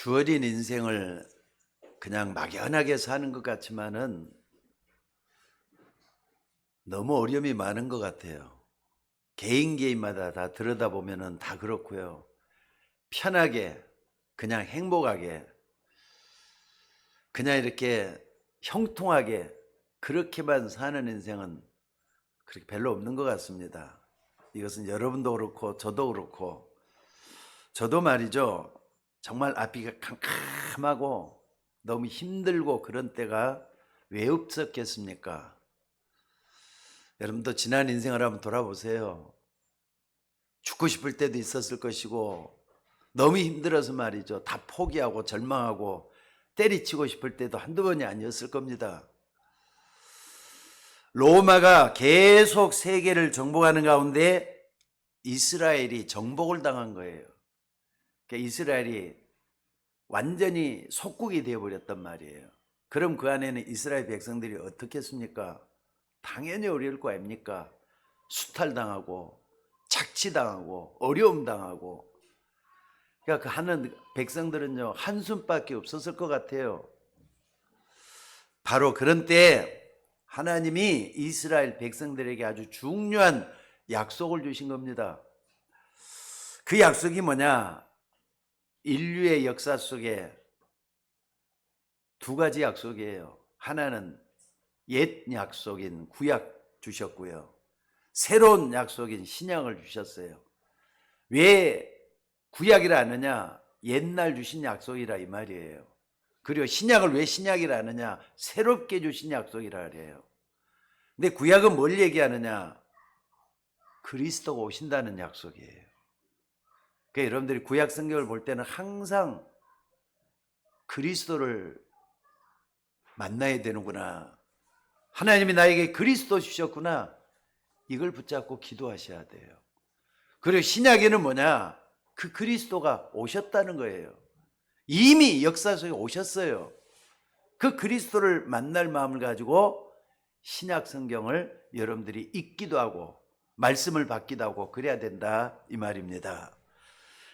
주어진 인생을 그냥 막연하게 사는 것 같지만은 너무 어려움이 많은 것 같아요. 개인마다 다 들여다보면은 다 그렇고요. 편하게, 그냥 행복하게, 그냥 이렇게 형통하게 그렇게만 사는 인생은 그렇게 별로 없는 것 같습니다. 이것은 여러분도 그렇고 저도 그렇고, 저도 말이죠. 정말 앞이 캄캄하고 너무 힘들고 그런 때가 왜 없었겠습니까? 여러분도 지난 인생을 한번 돌아보세요. 죽고 싶을 때도 있었을 것이고 너무 힘들어서 말이죠. 다 포기하고 절망하고 때리치고 싶을 때도 한두 번이 아니었을 겁니다. 로마가 계속 세계를 정복하는 가운데 이스라엘이 정복을 당한 거예요. 그러니까 이스라엘이 완전히 속국이 되어버렸단 말이에요. 그럼 그 안에는 이스라엘 백성들이 어떻게 했습니까? 당연히 어려울 거 아닙니까? 수탈당하고 착취당하고 어려움 당하고. 그러니까 그 하는 백성들은요 한숨밖에 없었을 것 같아요. 바로 그런 때 하나님이 이스라엘 백성들에게 아주 중요한 약속을 주신 겁니다. 그 약속이 뭐냐? 인류의 역사 속에 두 가지 약속이에요. 하나는 옛 약속인 구약 주셨고요. 새로운 약속인 신약을 주셨어요. 왜 구약이라 하느냐? 옛날 주신 약속이라 이 말이에요. 그리고 신약을 왜 신약이라 하느냐? 새롭게 주신 약속이라 그래요. 근데 구약은 뭘 얘기하느냐? 그리스도가 오신다는 약속이에요. 그러니까 여러분들이 구약 성경을 볼 때는 항상 그리스도를 만나야 되는구나. 하나님이 나에게 그리스도 주셨구나. 이걸 붙잡고 기도하셔야 돼요. 그리고 신약에는 뭐냐? 그 그리스도가 오셨다는 거예요. 이미 역사 속에 오셨어요. 그 그리스도를 만날 마음을 가지고 신약 성경을 여러분들이 읽기도 하고 말씀을 받기도 하고 그래야 된다 이 말입니다.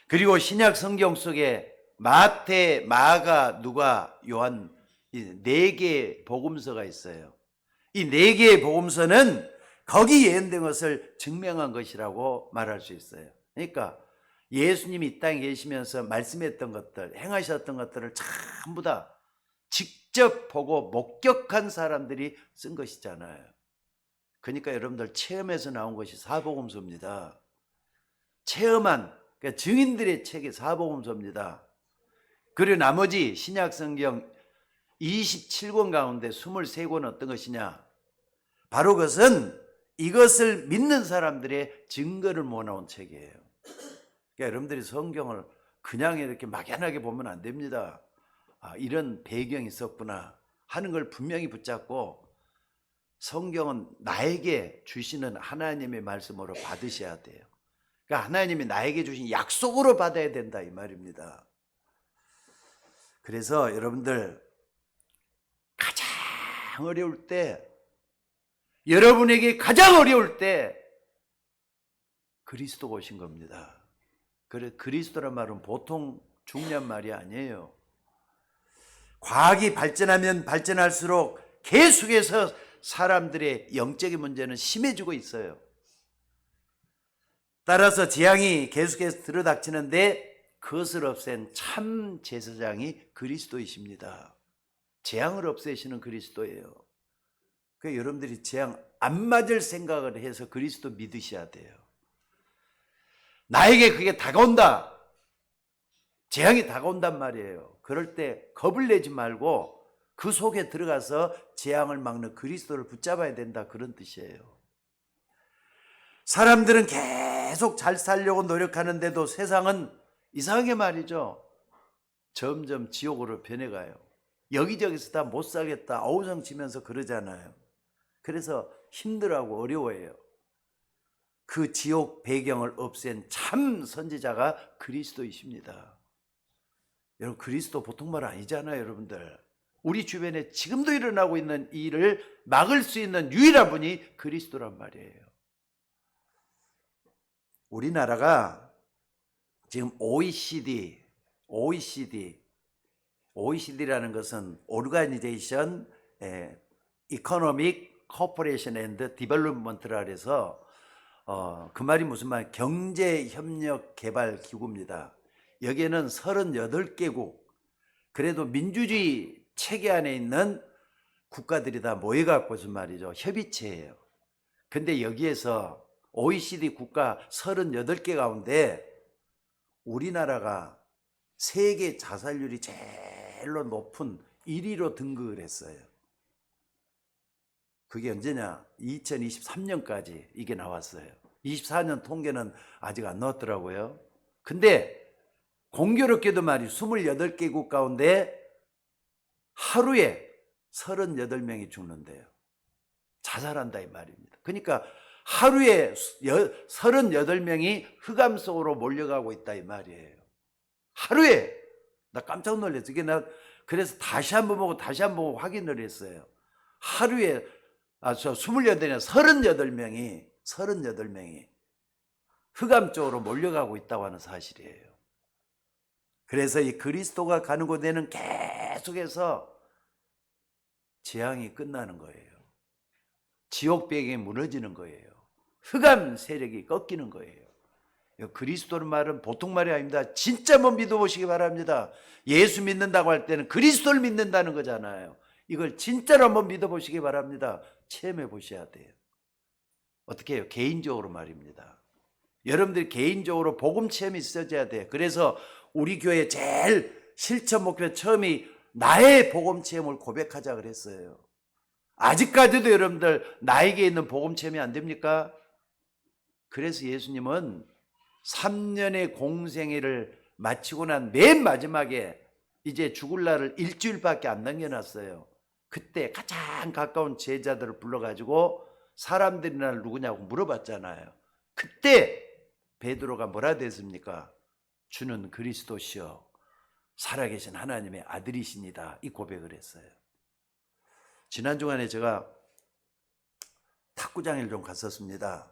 그리고 신약 성경 속에 마태, 마가, 누가, 요한 이 네 개의 복음서가 있어요. 이 네 개의 복음서는 거기 예언된 것을 증명한 것이라고 말할 수 있어요. 그러니까 예수님이 이 땅에 계시면서 말씀했던 것들, 행하셨던 것들을 전부 다 직접 보고 목격한 사람들이 쓴 것이잖아요. 그러니까 여러분들 체험에서 나온 것이 사복음서입니다. 체험한, 그러니까 증인들의 책이 사복음서입니다. 그리고 나머지 신약 성경 27권 가운데 23권은 어떤 것이냐? 바로 그것은 이것을 믿는 사람들의 증거를 모아놓은 책이에요. 그러니까 여러분들이 성경을 그냥 이렇게 막연하게 보면 안 됩니다. 아, 이런 배경이 있었구나 하는 걸 분명히 붙잡고 성경은 나에게 주시는 하나님의 말씀으로 받으셔야 돼요. 그러니까 하나님이 나에게 주신 약속으로 받아야 된다 이 말입니다. 그래서 여러분들 가장 어려울 때, 여러분에게 가장 어려울 때 그리스도가 오신 겁니다. 그래, 그리스도란 말은 보통 중요한 말이 아니에요. 과학이 발전하면 발전할수록 계속해서 사람들의 영적인 문제는 심해지고 있어요. 따라서 재앙이 계속해서 들어닥치는데 그것을 없앤 참 제사장이 그리스도이십니다. 재앙을 없애시는 그리스도예요. 그러니까 여러분들이 재앙 안 맞을 생각을 해서 그리스도 믿으셔야 돼요. 나에게 그게 다가온다. 재앙이 다가온단 말이에요. 그럴 때 겁을 내지 말고 그 속에 들어가서 재앙을 막는 그리스도를 붙잡아야 된다 그런 뜻이에요. 사람들은 계속 잘 살려고 노력하는데도 세상은 이상하게 말이죠. 점점 지옥으로 변해가요. 여기저기서 다 못 살겠다 어우성 치면서 그러잖아요. 그래서 힘들어하고 어려워해요. 그 지옥 배경을 없앤 참 선지자가 그리스도이십니다. 여러분 그리스도 보통 말 아니잖아요. 여러분들 우리 주변에 지금도 일어나고 있는 일을 막을 수 있는 유일한 분이 그리스도란 말이에요. 우리나라가 지금 OECD OECD라는 것은 Organization Economic Cooperation and Development라 해서 그 말이 무슨 말? 경제협력개발기구입니다. 여기에는 38개국, 그래도 민주주의 체계 안에 있는 국가들이 다 모여갖고 무슨 말이죠? 협의체예요. 근데 여기에서 OECD 국가 38개 가운데 우리나라가 세계 자살률이 제일로 높은 1위로 등극을 했어요. 그게 언제냐? 2023년까지 이게 나왔어요. 24년 통계는 아직 안 나왔더라고요. 근데 공교롭게도 말이 28개국 가운데 하루에 38명이 죽는데요. 자살한다 이 말입니다. 그러니까 하루에 38명이 흑암 속으로 몰려가고 있다 이 말이에요. 하루에. 나 깜짝 놀랐어요. 그래서 다시 한번 보고 확인을 했어요. 하루에 28명, 38명이 흑암 쪽으로 몰려가고 있다고 하는 사실이에요. 그래서 이 그리스도가 가는 곳에는 계속해서 재앙이 끝나는 거예요. 지옥 배경이 무너지는 거예요. 흑암 세력이 꺾이는 거예요. 그리스도는 말은 보통 말이 아닙니다. 진짜 한번 믿어보시기 바랍니다. 예수 믿는다고 할 때는 그리스도를 믿는다는 거잖아요. 이걸 진짜로 한번 믿어보시기 바랍니다. 체험해 보셔야 돼요. 어떻게 해요? 개인적으로 말입니다. 여러분들이 개인적으로 복음 체험이 있어져야 돼요. 그래서 우리 교회 제일 실천 목표 처음이 나의 복음 체험을 고백하자 그랬어요. 아직까지도 여러분들 나에게 있는 복음 체험이 안 됩니까? 그래서 예수님은 3년의 공생애를 마치고 난 맨 마지막에 이제 죽을 날을 일주일밖에 안 남겨놨어요. 그때 가장 가까운 제자들을 불러가지고 사람들이 날 누구냐고 물어봤잖아요. 그때 베드로가 뭐라 됐습니까? 주는 그리스도시요 살아계신 하나님의 아들이십니다. 이 고백을 했어요. 지난 주간에 제가 탁구장을 좀 갔었습니다.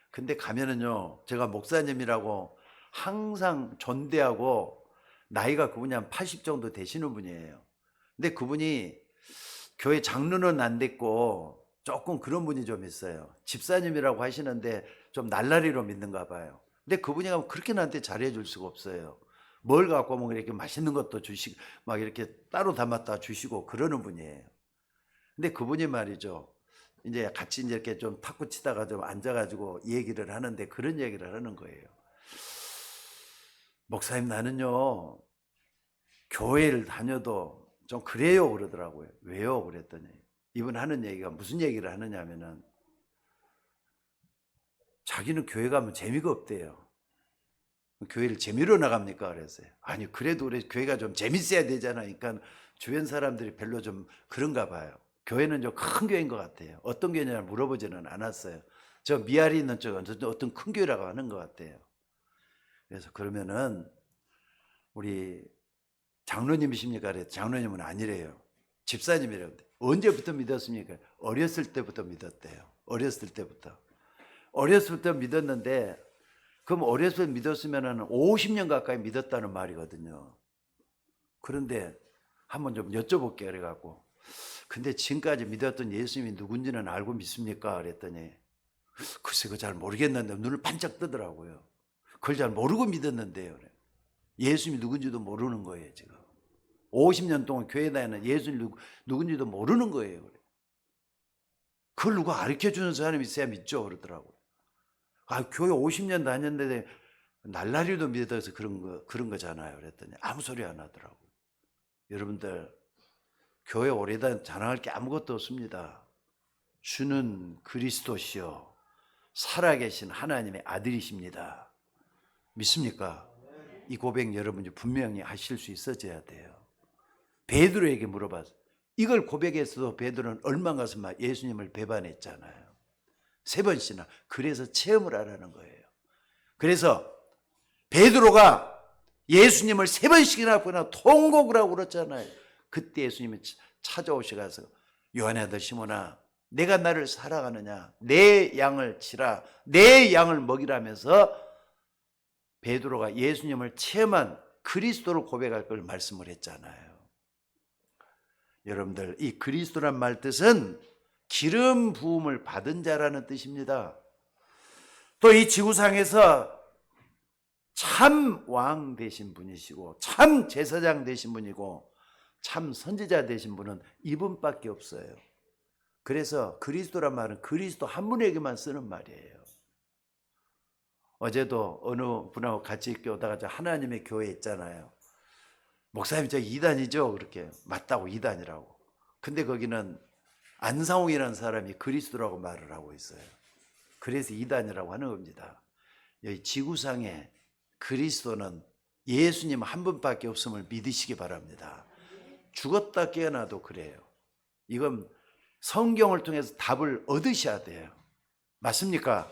근데 가면은요, 제가 목사님이라고 항상 존대하고 나이가 그분이 한 80 정도 되시는 분이에요. 근데 그분이 교회 장로는 안 됐고 조금 그런 분이 좀 있어요. 집사님이라고 하시는데 좀 날라리로 믿는가 봐요. 근데 그분이 가면 그렇게 나한테 잘해 줄 수가 없어요. 뭘 갖고 오면 이렇게 맛있는 것도 주시고 막 이렇게 따로 담았다 주시고 그러는 분이에요. 근데 그분이 말이죠. 이제 같이 이제 이렇게 좀 탁구 치다가 좀 앉아가지고 얘기를 하는데 그런 얘기를 하는 거예요. 목사님, 나는요, 교회를 다녀도 좀 그래요 그러더라고요. 왜요? 그랬더니 이분 하는 얘기가 무슨 얘기를 하느냐면은 자기는 교회 가면 재미가 없대요. 교회를 재미로 나갑니까? 그랬어요. 아니, 그래도 우리 교회가 좀 재밌어야 되잖아요. 그러니까 주변 사람들이 별로 좀 그런가 봐요. 교회는 좀 큰 교회인 것 같아요. 어떤 교회냐 물어보지는 않았어요. 저 미아리 있는 쪽은 어떤 큰 교회라고 하는 것 같아요. 그래서 그러면은 우리 장로님이십니까? 그래서 장로님은 아니래요. 집사님이래요. 언제부터 믿었습니까? 어렸을 때부터 믿었대요. 어렸을 때부터. 어렸을 때 믿었는데 그럼 어렸을 때 믿었으면 50년 가까이 믿었다는 말이거든요. 그런데 한번 좀 여쭤볼게요. 그래갖고 근데 지금까지 믿었던 예수님이 누군지는 알고 믿습니까? 그랬더니 글쎄 그거 잘 모르겠는데 눈을 반짝 뜨더라고요. 그걸 잘 모르고 믿었는데요. 그래. 예수님이 누군지도 모르는 거예요. 지금 50년 동안 교회 다니는 예수님이 누군지도 모르는 거예요. 그래. 그걸 누가 가르쳐주는 사람이 있어야 믿죠. 그러더라고요. 아, 교회 50년 다녔는데 날라리도 믿어서 그런 거잖아요. 그랬더니 아무 소리 안 하더라고요. 여러분들 교회 오래 자랑할 게 아무것도 없습니다. 주는 그리스도시요 살아계신 하나님의 아들이십니다. 믿습니까? 이 고백 여러분이 분명히 하실 수 있어져야 돼요. 베드로에게 물어봤어요. 이걸 고백했어도 베드로는 얼마 가서 막 예수님을 배반했잖아요. 3번씩이나. 그래서 체험을 하라는 거예요. 그래서 베드로가 예수님을 3번씩이나 통곡을 하고 그랬잖아요. 그때 예수님이 찾아오셔서 요한의 아들 시몬아, 내가 나를 사랑하느냐? 내 양을 치라, 내 양을 먹이라면서 베드로가 예수님을 체험한 그리스도를 고백할 걸 말씀을 했잖아요. 여러분들, 이 그리스도란 말 뜻은 기름 부음을 받은 자라는 뜻입니다. 또 이 지구상에서 참 왕 되신 분이시고 참 제사장 되신 분이고 참 선지자 되신 분은 이분밖에 없어요. 그래서 그리스도란 말은 그리스도 한 분에게만 쓰는 말이에요. 어제도 어느 분하고 같이 오다가 하나님의 교회 있잖아요. 목사님 저 이단이죠? 그렇게 맞다고 이단이라고. 근데 거기는 안상홍이라는 사람이 그리스도라고 말을 하고 있어요. 그래서 이단이라고 하는 겁니다. 여기 지구상에 그리스도는 예수님 한 분밖에 없음을 믿으시기 바랍니다. 죽었다 깨어나도 그래요. 이건 성경을 통해서 답을 얻으셔야 돼요. 맞습니까?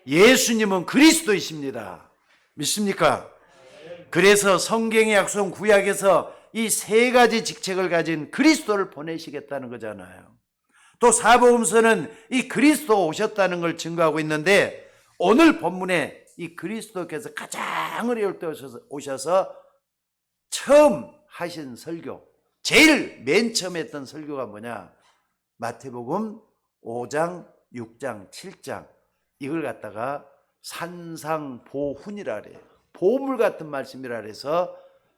예수님은 그리스도이십니다. 믿습니까? 그래서 성경의 약속 구약에서 이 세 가지 직책을 가진 그리스도를 보내시겠다는 거잖아요. 또 사복음서는 이 그리스도 오셨다는 걸 증거하고 있는데 오늘 본문에 이 그리스도께서 가장 어려울 때 오셔서 처음 하신 설교, 제일 맨 처음 했던 설교가 뭐냐? 마태복음 5장, 6장, 7장 이걸 갖다가 산상보훈이라 그래요. 보물 같은 말씀이라 그래서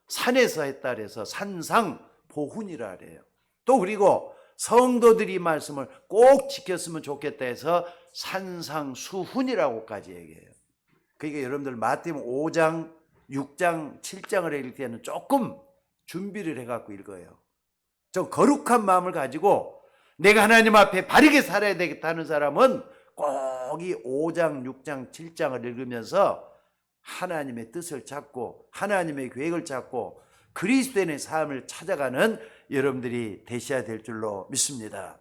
산에서 했다 그래서 산상보훈이라 그래요. 또 그리고 성도들이 말씀을 꼭 지켰으면 좋겠다 해서 산상수훈이라고까지 얘기해요. 그러니까 여러분들 마태복음 5장, 6장, 7장을 읽을 때는 조금 준비를 해갖고 읽어요. 좀 거룩한 마음을 가지고 내가 하나님 앞에 바르게 살아야 되겠다는 사람은 꼭 이 5장, 6장, 7장을 읽으면서 하나님의 뜻을 찾고 하나님의 계획을 찾고 그리스도인의 삶을 찾아가는 여러분들이 되셔야 될 줄로 믿습니다.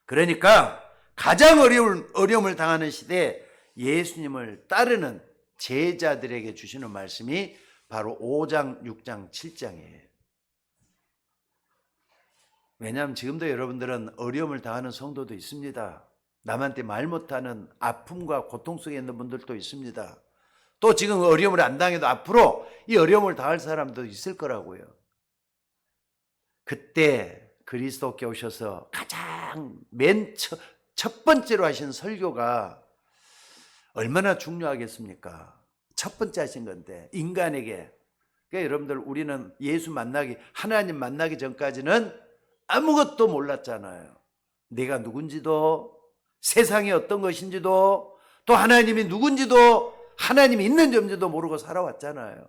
그러니까 가장 어려움을 당하는 시대에 예수님을 따르는 제자들에게 주시는 말씀이 바로 5장, 6장, 7장이에요. 왜냐하면 지금도 여러분들은 어려움을 당하는 성도도 있습니다. 남한테 말 못하는 아픔과 고통 속에 있는 분들도 있습니다. 또 지금 어려움을 안 당해도 앞으로 이 어려움을 당할 사람도 있을 거라고요. 그때 그리스도께 오셔서 가장 첫 번째로 하신 설교가 얼마나 중요하겠습니까? 첫 번째 하신 건데 인간에게. 그러니까 여러분들 우리는 예수 만나기, 하나님 만나기 전까지는 아무것도 몰랐잖아요. 내가 누군지도 세상이 어떤 것인지도 또 하나님이 누군지도 하나님이 있는 점지도 모르고 살아왔잖아요.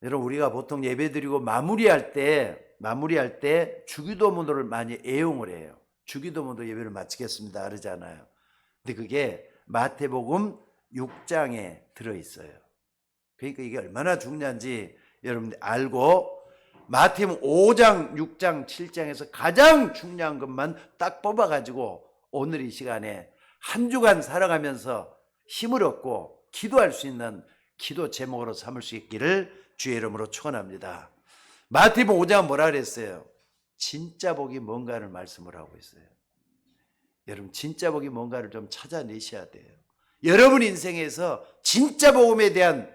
여러분 우리가 보통 예배드리고 마무리할 때 주기도문을 많이 애용을 해요. 주기도문으로 예배를 마치겠습니다 그러잖아요. 근데 그게 마태복음 6장에 들어있어요. 그러니까 이게 얼마나 중요한지 여러분들 알고 마태복음 5장, 6장, 7장에서 가장 중요한 것만 딱 뽑아가지고 오늘 이 시간에 한 주간 살아가면서 힘을 얻고 기도할 수 있는 기도 제목으로 삼을 수 있기를 주의 이름으로 축원합니다. 마태복음 5장은 뭐라 그랬어요? 진짜 복이 뭔가를 말씀을 하고 있어요. 여러분 진짜 복이 뭔가를 좀 찾아내셔야 돼요. 여러분 인생에서 진짜 복에 대한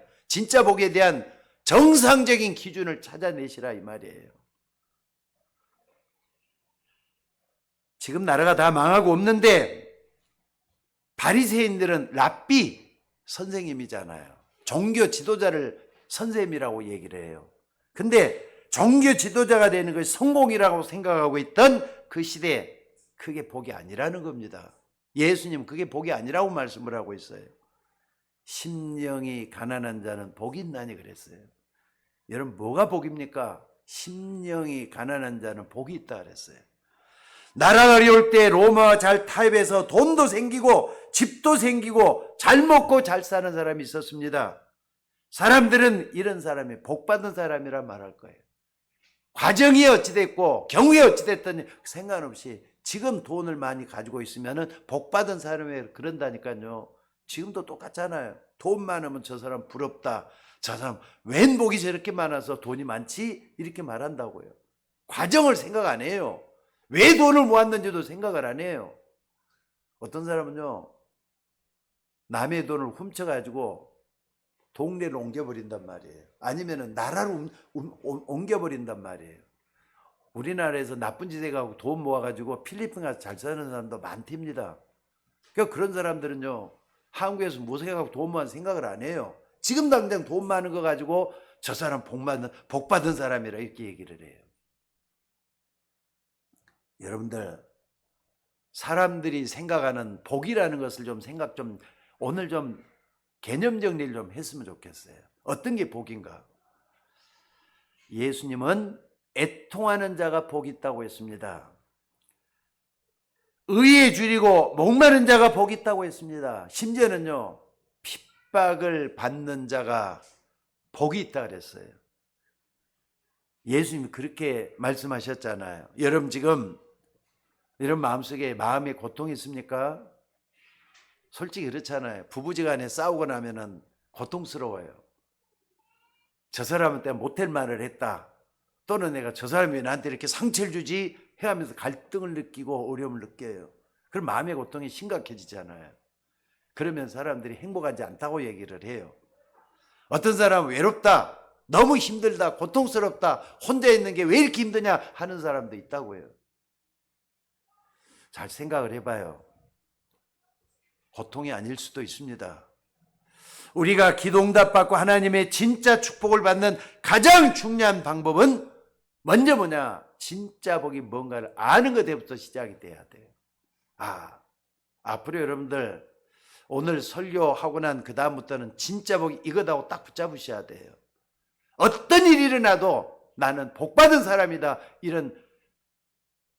정상적인 기준을 찾아내시라 이 말이에요. 지금 나라가 다 망하고 없는데 바리새인들은 랍비 선생님이잖아요. 종교 지도자를 선생님이라고 얘기를 해요. 근데 종교 지도자가 되는 것이 성공이라고 생각하고 있던 그 시대에 그게 복이 아니라는 겁니다. 예수님 그게 복이 아니라고 말씀을 하고 있어요. 심령이 가난한 자는 복이 있나니 그랬어요. 여러분 뭐가 복입니까? 심령이 가난한 자는 복이 있다 그랬어요. 나라가 어려울 때 로마와 잘 타협해서 돈도 생기고 집도 생기고 잘 먹고 잘 사는 사람이 있었습니다. 사람들은 이런 사람이 복받은 사람이라 말할 거예요. 과정이 어찌됐고 경우에 어찌됐든 상관없이 지금 돈을 많이 가지고 있으면 복받은 사람이 그런다니까요. 지금도 똑같잖아요. 돈 많으면 저 사람 부럽다. 저 사람 웬 복이 저렇게 많아서 돈이 많지? 이렇게 말한다고요. 과정을 생각 안 해요. 왜 돈을 모았는지도 생각을 안 해요. 어떤 사람은요, 남의 돈을 훔쳐가지고 동네를 옮겨버린단 말이에요. 아니면은 나라를 옮겨버린단 말이에요. 우리나라에서 나쁜 짓 해가고 돈 모아가지고 필리핀 가서 잘 사는 사람도 많답니다. 그러니까 그런 사람들은요, 한국에서 무색하고 돈 모아서 생각을 안 해요. 지금 당장 돈 많은 거 가지고 저 사람 복 받은 사람이라 이렇게 얘기를 해요. 여러분들, 사람들이 생각하는 복이라는 것을 오늘 좀 개념 정리를 좀 했으면 좋겠어요. 어떤 게 복인가? 예수님은 애통하는 자가 복이 있다고 했습니다. 의에 줄이고 목마른 자가 복이 있다고 했습니다. 심지어는요, 핍박을 받는 자가 복이 있다 그랬어요. 예수님이 그렇게 말씀하셨잖아요. 여러분 지금 여러분 마음속에 마음의 고통이 있습니까? 솔직히 그렇잖아요. 부부지간에 싸우고 나면은 고통스러워요. 저 사람한테 못할 말을 했다. 또는 내가 저 사람이 나한테 이렇게 상처를 주지 해가면서 갈등을 느끼고 어려움을 느껴요. 그럼 마음의 고통이 심각해지잖아요. 그러면 사람들이 행복하지 않다고 얘기를 해요. 어떤 사람은 외롭다, 너무 힘들다, 고통스럽다, 혼자 있는 게 왜 이렇게 힘드냐 하는 사람도 있다고요. 잘 생각을 해봐요. 고통이 아닐 수도 있습니다. 우리가 기도응답 받고 하나님의 진짜 축복을 받는 가장 중요한 방법은 먼저 뭐냐? 진짜 복이 뭔가를 아는 것부터 시작이 돼야 돼요. 앞으로 여러분들 오늘 설교하고 난 그 다음부터는 진짜 복이 이거다고 딱 붙잡으셔야 돼요. 어떤 일이 일어나도 나는 복받은 사람이다, 이런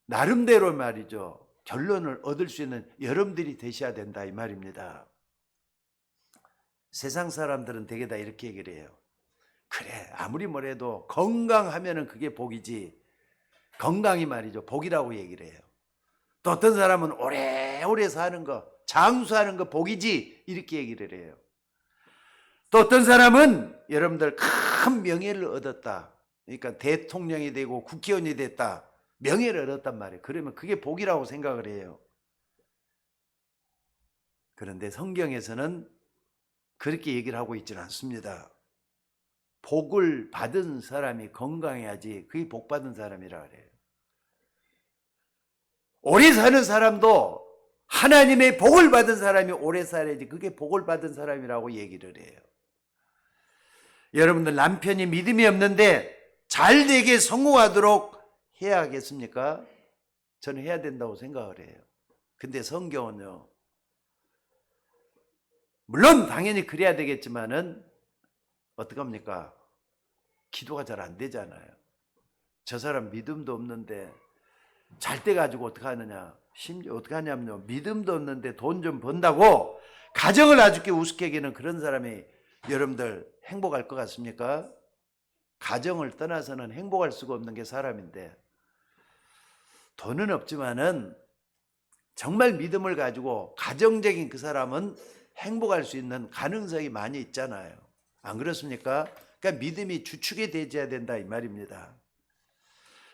나름대로 말이죠, 결론을 얻을 수 있는 여러분들이 되셔야 된다 이 말입니다. 세상 사람들은 대개 다 이렇게 얘기를 해요. 그래, 아무리 뭐래도 건강하면은 그게 복이지. 건강이 말이죠, 복이라고 얘기를 해요. 또 어떤 사람은 오래오래 사는 거, 장수하는 거 복이지, 이렇게 얘기를 해요. 또 어떤 사람은 여러분들 큰 명예를 얻었다, 그러니까 대통령이 되고 국회의원이 됐다, 명예를 얻었단 말이에요. 그러면 그게 복이라고 생각을 해요. 그런데 성경에서는 그렇게 얘기를 하고 있지는 않습니다. 복을 받은 사람이 건강해야지 그게 복 받은 사람이라 그래요. 오래 사는 사람도 하나님의 복을 받은 사람이 오래 살아야지 그게 복을 받은 사람이라고 얘기를 해요. 여러분들 남편이 믿음이 없는데 잘 되게 성공하도록 해야 하겠습니까? 저는 해야 된다고 생각을 해요. 근데 성경은요, 물론 당연히 그래야 되겠지만은 어떡합니까? 기도가 잘 안 되잖아요. 저 사람 믿음도 없는데 잘 때 가지고 어떻게 하느냐, 심지어 어떻게 하냐면요, 믿음도 없는데 돈 좀 번다고 가정을 아주 우습게 여기는 그런 사람이 여러분들 행복할 것 같습니까? 가정을 떠나서는 행복할 수가 없는 게 사람인데, 돈은 없지만은 정말 믿음을 가지고 가정적인 그 사람은 행복할 수 있는 가능성이 많이 있잖아요. 안 그렇습니까? 그러니까 믿음이 주축이 되어야 된다 이 말입니다.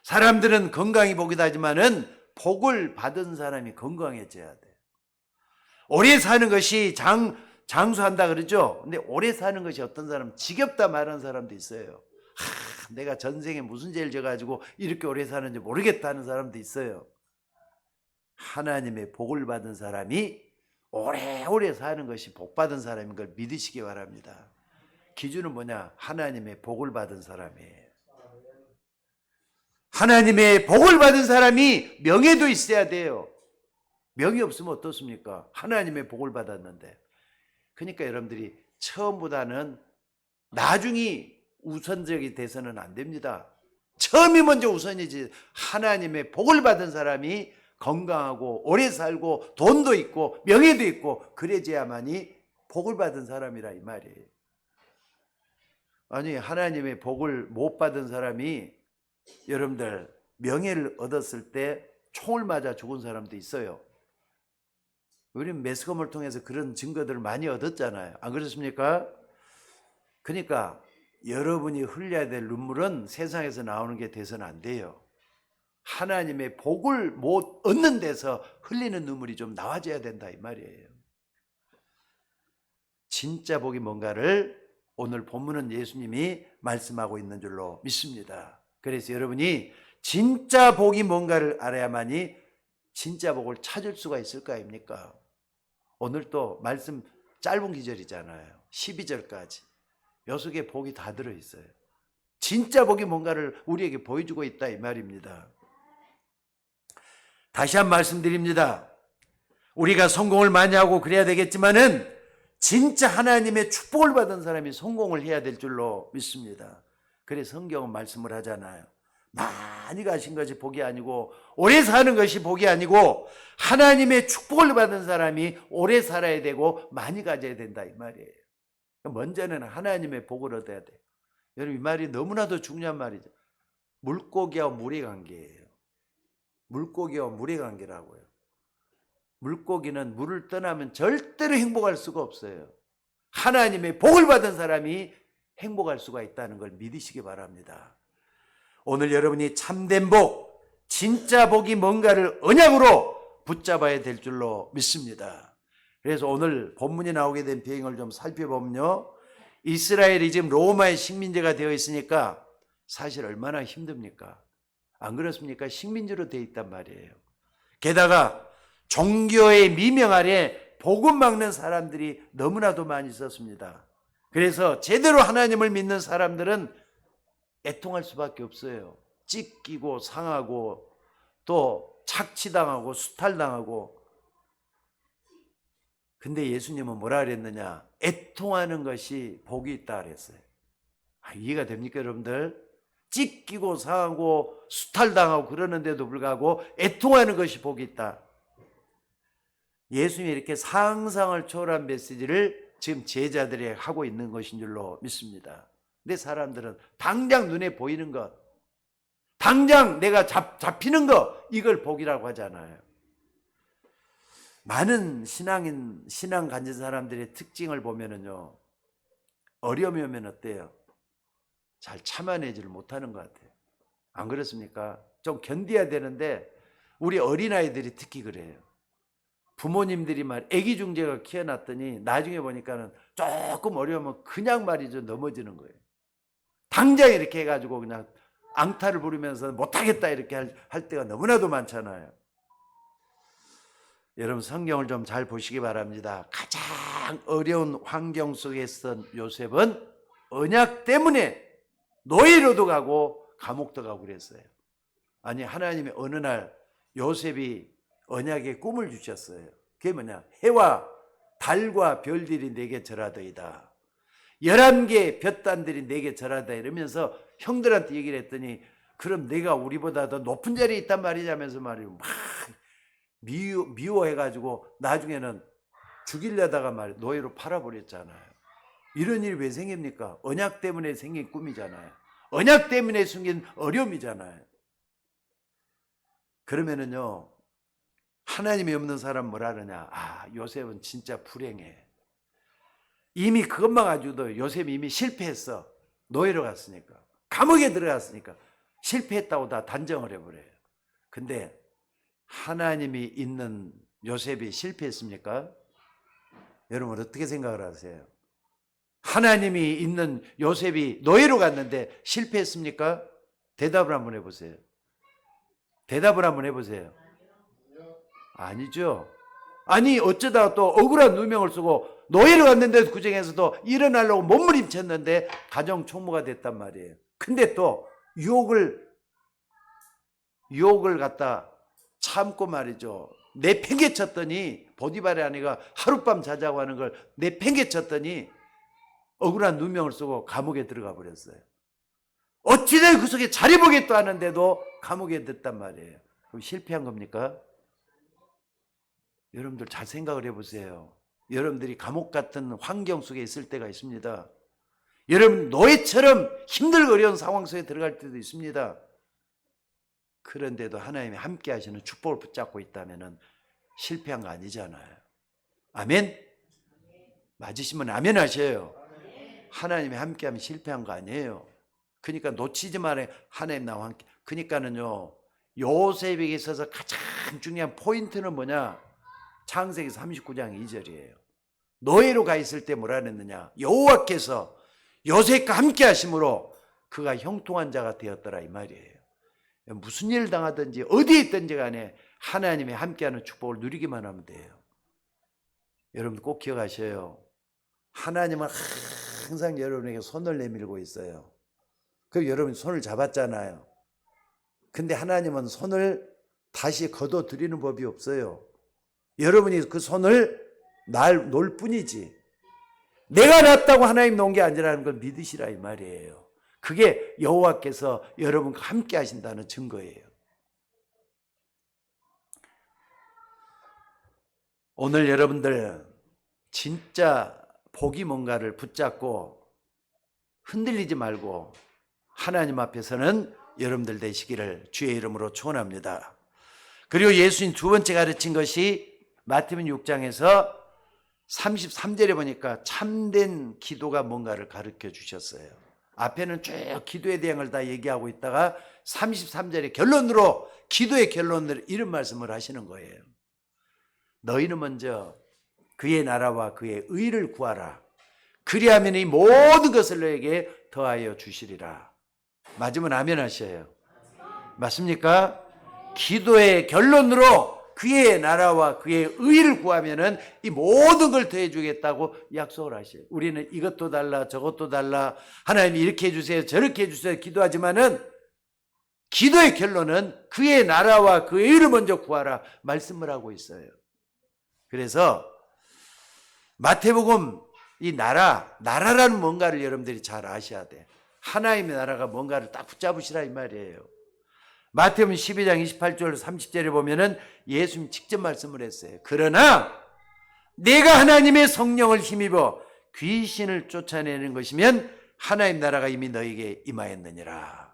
사람들은 건강이 복이다 하지만은 복을 받은 사람이 건강해져야 돼. 오래 사는 것이 장수한다 그러죠. 근데 오래 사는 것이 어떤 사람 지겹다 말하는 사람도 있어요. 내가 전생에 무슨 죄를 져가지고 이렇게 오래 사는지 모르겠다 하는 사람도 있어요. 하나님의 복을 받은 사람이 오래오래 사는 것이 복 받은 사람인 걸 믿으시기 바랍니다. 기준은 뭐냐? 하나님의 복을 받은 사람이에요. 하나님의 복을 받은 사람이 명예도 있어야 돼요. 명예 없으면 어떻습니까? 하나님의 복을 받았는데. 그러니까 여러분들이 처음보다는 나중이 우선적이 돼서는 안 됩니다. 처음이 먼저 우선이지. 하나님의 복을 받은 사람이 건강하고 오래 살고 돈도 있고 명예도 있고 그래야만이 복을 받은 사람이라 이 말이에요. 아니, 하나님의 복을 못 받은 사람이 여러분들 명예를 얻었을 때 총을 맞아 죽은 사람도 있어요. 우리는 매스컴을 통해서 그런 증거들을 많이 얻었잖아요. 안 그렇습니까? 그러니까 여러분이 흘려야 될 눈물은 세상에서 나오는 게 돼서는 안 돼요. 하나님의 복을 못 얻는 데서 흘리는 눈물이 좀 나와줘야 된다 이 말이에요. 진짜 복이 뭔가를 오늘 본문은 예수님이 말씀하고 있는 줄로 믿습니다. 그래서 여러분이 진짜 복이 뭔가를 알아야만이 진짜 복을 찾을 수가 있을 거 아닙니까? 오늘 또 말씀 짧은 기절이잖아요. 12절까지. 요 속에 복이 다 들어있어요. 진짜 복이 뭔가를 우리에게 보여주고 있다 이 말입니다. 다시 한 말씀드립니다. 우리가 성공을 많이 하고 그래야 되겠지만은 진짜 하나님의 축복을 받은 사람이 성공을 해야 될 줄로 믿습니다. 그래서 성경은 말씀을 하잖아요. 많이 가신 것이 복이 아니고 오래 사는 것이 복이 아니고 하나님의 축복을 받은 사람이 오래 살아야 되고 많이 가져야 된다 이 말이에요. 먼저는 하나님의 복을 얻어야 돼요. 여러분 이 말이 너무나도 중요한 말이죠. 물고기와 물의 관계예요. 물고기와 물의 관계라고요. 물고기는 물을 떠나면 절대로 행복할 수가 없어요. 하나님의 복을 받은 사람이 행복할 수가 있다는 걸 믿으시기 바랍니다. 오늘 여러분이 참된 복, 진짜 복이 뭔가를 언약으로 붙잡아야 될 줄로 믿습니다. 그래서 오늘 본문이 나오게 된 배경을 좀 살펴보면요. 이스라엘이 지금 로마의 식민지가 되어 있으니까 사실 얼마나 힘듭니까? 안 그렇습니까? 식민지로 되어 있단 말이에요. 게다가 종교의 미명 아래 복음 막는 사람들이 너무나도 많이 있었습니다. 그래서 제대로 하나님을 믿는 사람들은 애통할 수밖에 없어요. 찢기고 상하고 또 착취당하고 수탈당하고. 근데 예수님은 뭐라 그랬느냐? 애통하는 것이 복이 있다 그랬어요. 이해가 됩니까 여러분들? 찢기고 상하고 수탈당하고 그러는데도 불구하고 애통하는 것이 복이 있다. 예수님이 이렇게 상상을 초월한 메시지를 지금 제자들이 하고 있는 것인 줄로 믿습니다. 근데 사람들은 당장 눈에 보이는 것, 당장 내가 잡히는 것, 이걸 복이라고 하잖아요. 많은 신앙 가진 사람들의 특징을 보면은요, 어려움이 오면 어때요? 잘 참아내지를 못하는 것 같아요. 안 그렇습니까? 좀 견뎌야 되는데 우리 어린아이들이 특히 그래요. 부모님들이 애기 중재가 키워놨더니 나중에 보니까는 조금 어려우면 그냥 말이죠 넘어지는 거예요. 당장 이렇게 해가지고 그냥 앙탈을 부리면서 못하겠다 이렇게 할 때가 너무나도 많잖아요. 여러분 성경을 좀 잘 보시기 바랍니다. 가장 어려운 환경 속에 있던 요셉은 언약 때문에 노예로도 가고 감옥도 가고 그랬어요. 아니 하나님이 어느 날 요셉이 언약의 꿈을 주셨어요. 그게 뭐냐? 해와 달과 별들이 내게 절하더이다. 11개의 볕단들이 내게 절하다 이러면서 형들한테 얘기를 했더니 그럼 내가 우리보다 더 높은 자리에 있단 말이냐면서 말이에요. 막 미워해가지고 나중에는 죽이려다가 노예로 팔아버렸잖아요. 이런 일이 왜 생깁니까? 언약 때문에 생긴 꿈이잖아요. 언약 때문에 생긴 어려움이잖아요. 그러면은요 하나님이 없는 사람 뭐라 그러냐? 요셉은 진짜 불행해. 이미 그것만 가지고도 요셉이 이미 실패했어. 노예로 갔으니까. 감옥에 들어갔으니까. 실패했다고 다 단정을 해버려요. 근데 하나님이 있는 요셉이 실패했습니까? 여러분 어떻게 생각을 하세요? 하나님이 있는 요셉이 노예로 갔는데 실패했습니까? 대답을 한번 해보세요. 대답을 한번 해보세요. 아니죠. 아니 어쩌다가 또 억울한 누명을 쓰고 노예로 갔는데 그 중에서도 일어나려고 몸부림쳤는데 가정 총무가 됐단 말이에요. 근데 또 유혹을 갖다 참고 말이죠. 내팽개쳤더니 보디발의 아내가 하룻밤 자자고 하는 걸 내팽개쳤더니 억울한 누명을 쓰고 감옥에 들어가 버렸어요. 어찌된 그 속에 잘해보겠다 하는데도 감옥에 들단 말이에요. 그럼 실패한 겁니까? 여러분들 잘 생각을 해보세요. 여러분들이 감옥 같은 환경 속에 있을 때가 있습니다. 여러분 노예처럼 힘들고 어려운 상황 속에 들어갈 때도 있습니다. 그런데도 하나님이 함께 하시는 축복을 붙잡고 있다면 실패한 거 아니잖아요. 아멘? 맞으시면 아멘 하셔요. 하나님이 함께 하면 실패한 거 아니에요. 그러니까 놓치지 말아요. 하나님 나와 함께. 그러니까는요 요셉에게 있어서 가장 중요한 포인트는 뭐냐? 창세기 39장 2절이에요. 노예로 가 있을 때 뭐라 했느냐? 여호와께서 요셉과 함께 하심으로 그가 형통한 자가 되었더라 이 말이에요. 무슨 일을 당하든지 어디에 있든지 간에 하나님이 함께하는 축복을 누리기만 하면 돼요. 여러분 꼭 기억하셔요. 하나님은 항상 여러분에게 손을 내밀고 있어요. 그럼 여러분 손을 잡았잖아요. 근데 하나님은 손을 다시 걷어들이는 법이 없어요. 여러분이 그 손을 놓을 뿐이지. 내가 놨다고 하나님 놓은 게 아니라는 걸 믿으시라 이 말이에요. 그게 여호와께서 여러분과 함께 하신다는 증거예요. 오늘 여러분들 진짜 복이 뭔가를 붙잡고 흔들리지 말고 하나님 앞에서는 여러분들 되시기를 주의 이름으로 축원합니다. 그리고 예수님 두 번째 가르친 것이 마태복음 6장에서 33절에 보니까 참된 기도가 뭔가를 가르쳐 주셨어요. 앞에는 쭉 기도에 대한 걸 다 얘기하고 있다가 33절에 결론으로 기도의 결론으로 이런 말씀을 하시는 거예요. 너희는 먼저 그의 나라와 그의 의를 구하라. 그리하면 이 모든 것을 너에게 더하여 주시리라. 맞으면 아멘 하셔요. 맞습니까? 기도의 결론으로 그의 나라와 그의 의를 구하면은 이 모든 걸 더해 주겠다고 약속을 하셔요. 우리는 이것도 달라 저것도 달라 하나님 이렇게 해주세요 저렇게 해주세요 기도하지만은 기도의 결론은 그의 나라와 그의 의를 먼저 구하라 말씀을 하고 있어요. 그래서 마태복음 이 나라라는 뭔가를 여러분들이 잘 아셔야 돼. 하나님의 나라가 뭔가를 딱 붙잡으시라 이 말이에요. 마태복음 12장 28절 30절에 보면은 예수님 직접 말씀을 했어요. 그러나 내가 하나님의 성령을 힘입어 귀신을 쫓아내는 것이면 하나님 나라가 이미 너에게 임하였느니라.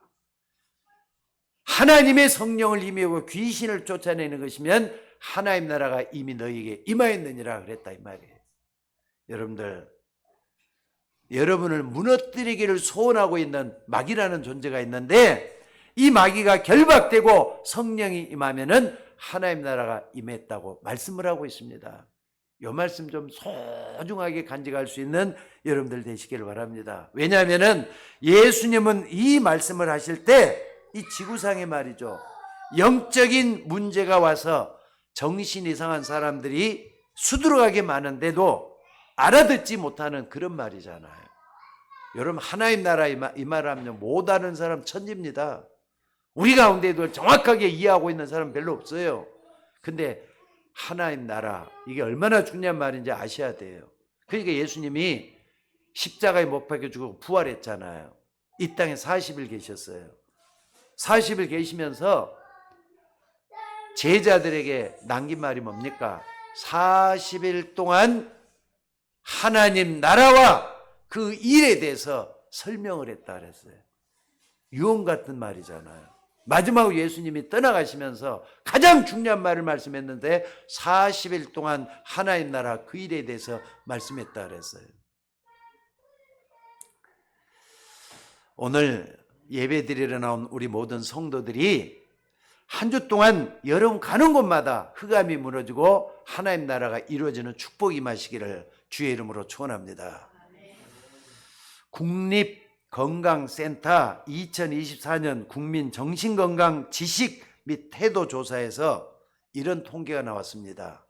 하나님의 성령을 힘입어 귀신을 쫓아내는 것이면 하나님 나라가 이미 너에게 임하였느니라 그랬다 이 말이에요. 여러분들, 여러분을 무너뜨리기를 소원하고 있는 마귀라는 존재가 있는데 이 마귀가 결박되고 성령이 임하면은 하나님 나라가 임했다고 말씀을 하고 있습니다. 이 말씀 좀 소중하게 간직할 수 있는 여러분들 되시기를 바랍니다. 왜냐하면은 예수님은 이 말씀을 하실 때 이 지구상의 말이죠. 영적인 문제가 와서 정신 이상한 사람들이 수두룩하게 많은데도 알아듣지 못하는 그런 말이잖아요. 여러분 하나님 나라 이 말을 하면 못 아는 사람 천지입니다. 우리 가운데도 정확하게 이해하고 있는 사람 별로 없어요. 근데 하나님 나라 이게 얼마나 중요한 말인지 아셔야 돼요. 그러니까 예수님이 십자가에 못 박혀 죽고 부활했잖아요. 이 땅에 40일 계셨어요. 40일 계시면서 제자들에게 남긴 말이 뭡니까? 40일 동안 하나님 나라와 그 일에 대해서 설명을 했다 그랬어요. 유언 같은 말이잖아요. 마지막으로 예수님이 떠나가시면서 가장 중요한 말을 말씀했는데 40일 동안 하나님 나라 그 일에 대해서 말씀했다 그랬어요. 오늘 예배 드리러 나온 우리 모든 성도들이 한 주 동안 여러분 가는 곳마다 흑암이 무너지고 하나님 나라가 이루어지는 축복이 임하시기를 주의 이름으로 축원합니다. 국립건강센터 2024년 국민정신건강 지식 및 태도 조사에서 이런 통계가 나왔습니다.